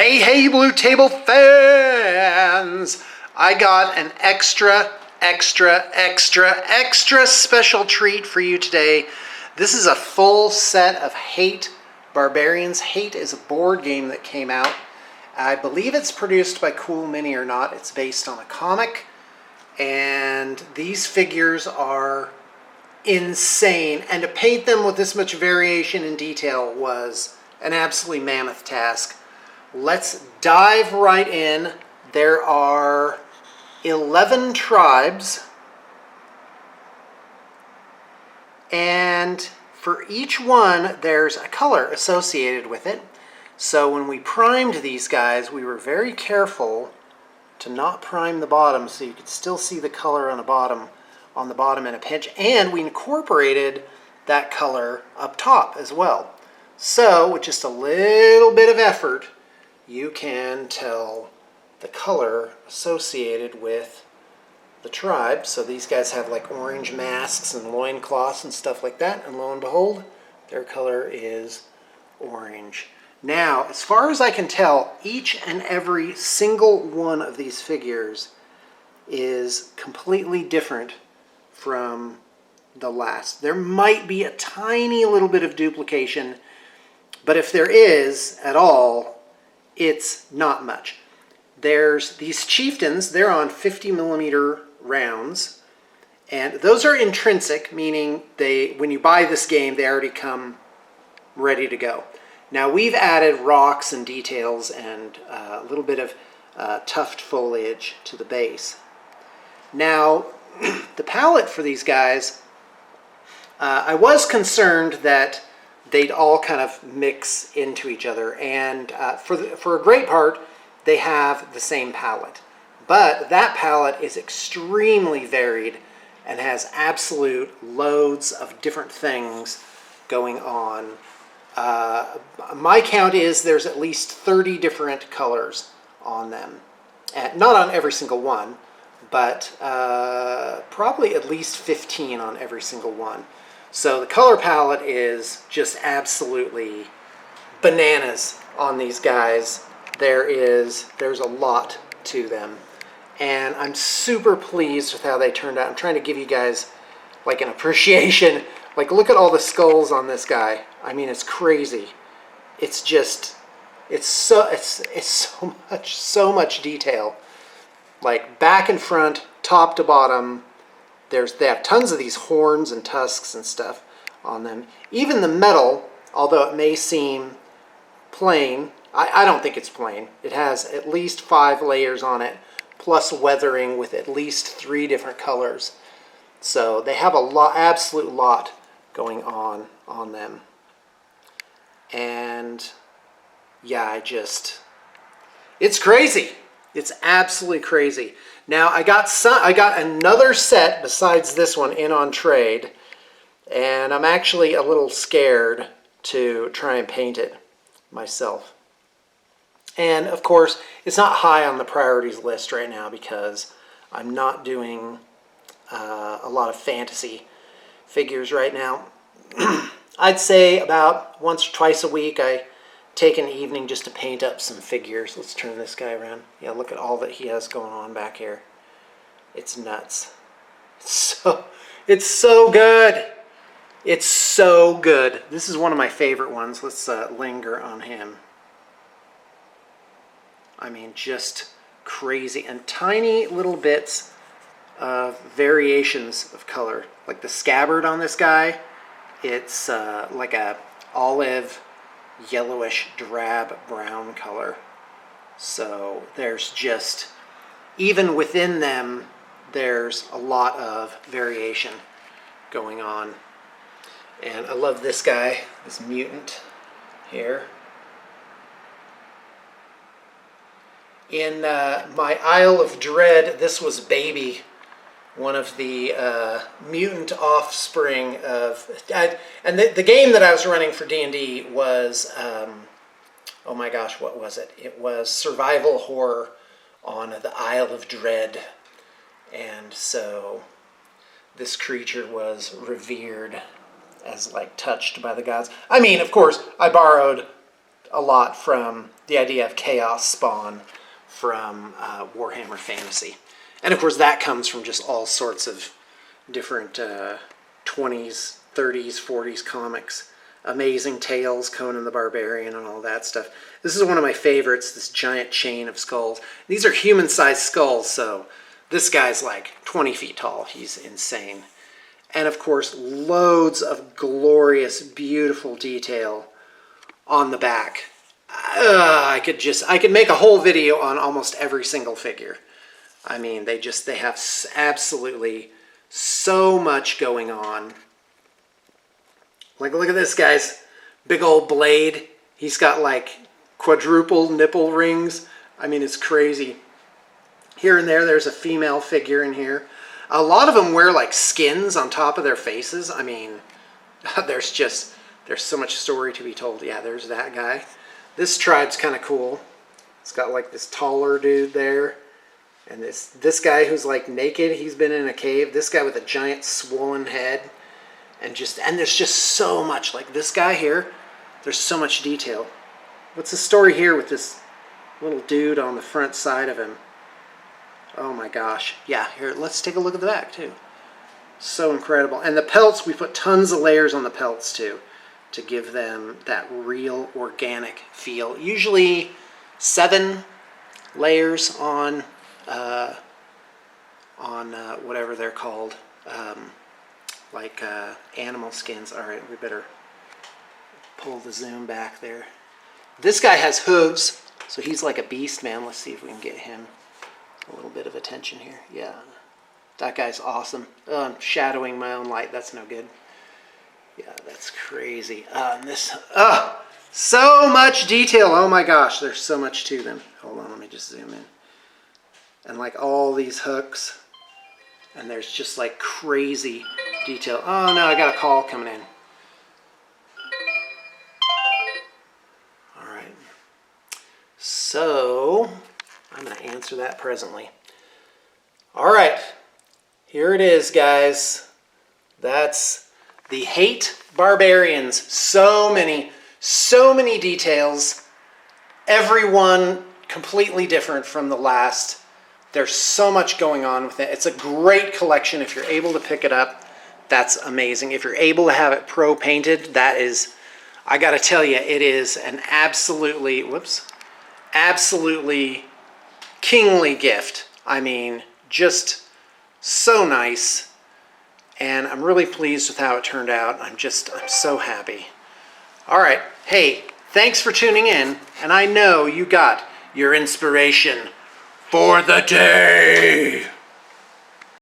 Hey, Blue Table fans! I got an extra special treat for you today. This is a full set of HATE Barbarians. HATE is a board game that came out. I believe it's produced by Cool Mini or not. It's based on a comic. And these figures are insane. And to paint them with this much variation and detail was an absolutely mammoth task. Let's dive right in. There are 11 tribes, and for each one there's a color associated with it. So when we primed these guys, we were very careful to not prime the bottom so you could still see the color on the bottom in a pinch, and we incorporated that color up top as well. So with just a little bit of effort, you can tell the color associated with the tribe. So these guys have like orange masks and loincloths and stuff like that, and lo and behold, their color is orange. Now, as far as I can tell, each and every single one of these figures is completely different from the last. There might be a tiny little bit of duplication, but if there is at all, it's not much. There's these chieftains, they're on 50mm rounds, and those are intrinsic, meaning when you buy this game, they already come ready to go. Now we've added rocks and details and a little bit of tuft foliage to the base. Now, the palette for these guys, I was concerned that they'd all kind of mix into each other, and for a great part, they have the same palette. But that palette is extremely varied and has absolute loads of different things going on. My count is there's at least 30 different colors on them. Not on every single one, but probably at least 15 on every single one. So the color palette is just absolutely bananas on these guys. There's a lot to them, and I'm super pleased with how they turned out. I'm trying to give you guys like an appreciation. Like, look at all the skulls on this guy. I mean, it's crazy. It's just, it's so much detail. Like back and front, top to bottom. They have tons of these horns and tusks and stuff on them. Even the metal, although it may seem plain, I don't think it's plain. It has at least 5 layers on it, plus weathering with at least 3 different colors. So they have a absolute lot going on them. And yeah, it's crazy. It's absolutely crazy. Now I got another set besides this one in on trade, and I'm actually a little scared to try and paint it myself. And of course, it's not high on the priorities list right now because I'm not doing a lot of fantasy figures right now. I'd say about once or twice a week I take an evening just to paint up some figures. Let's turn this guy around. Yeah, look at all that he has going on back here. It's nuts. It's so good. It's so good. This is one of my favorite ones. Let's linger on him. I mean, just crazy. And tiny little bits of variations of color. Like the scabbard on this guy, it's like a olive, yellowish, drab brown color. So there's just, even within them, there's a lot of variation going on. And I love this guy, this mutant here. In my Isle of Dread, this was Baby, one of the mutant offspring of... and the game that I was running for D&D was, oh my gosh, what was it? It was survival horror on the Isle of Dread. And so this creature was revered as like touched by the gods. I mean, of course, I borrowed a lot from the idea of chaos spawn from Warhammer Fantasy. And of course that comes from just all sorts of different 20s, 30s, 40s comics. Amazing Tales, Conan the Barbarian, and all that stuff. This is one of my favorites, this giant chain of skulls. These are human-sized skulls, so this guy's like 20 feet tall. He's insane. And of course, loads of glorious, beautiful detail on the back. I could make a whole video on almost every single figure. I mean, they have absolutely so much going on. Like, look at this, guys. Big old blade. He's got like quadruple nipple rings. I mean, it's crazy. Here and there's a female figure in here. A lot of them wear like skins on top of their faces. I mean, there's so much story to be told. Yeah, there's that guy. This tribe's kind of cool. It's got like this taller dude there. And this guy who's like naked, he's been in a cave. This guy with a giant swollen head. And there's just so much. Like this guy here, there's so much detail. What's the story here with this little dude on the front side of him? Oh my gosh. Yeah, here, let's take a look at the back too. So incredible. And the pelts, we put tons of layers on the pelts too, to give them that real organic feel. Usually 7 layers on whatever they're called, like animal skins. All right, we better pull the zoom back there. This guy has hooves, so he's like a beast, man. Let's see if we can get him a little bit of attention here. Yeah, that guy's awesome. Oh, I'm shadowing my own light. That's no good. Yeah, that's crazy. So much detail. Oh my gosh, there's so much to them. Hold on, let me just zoom in. And like all these hooks, and there's just like crazy detail. Oh no, I got a call coming in. All right. So I'm going to answer that presently. All right, here it is, guys. That's the HATE Barbarians. So many details. Every one completely different from the last. There's so much going on with it. It's a great collection. If you're able to pick it up, that's amazing. If you're able to have it pro painted, that is, I got to tell you, it is an absolutely kingly gift. I mean, just so nice. And I'm really pleased with how it turned out. I'm so happy. All right. Hey, thanks for tuning in. And I know you got your inspiration for the day.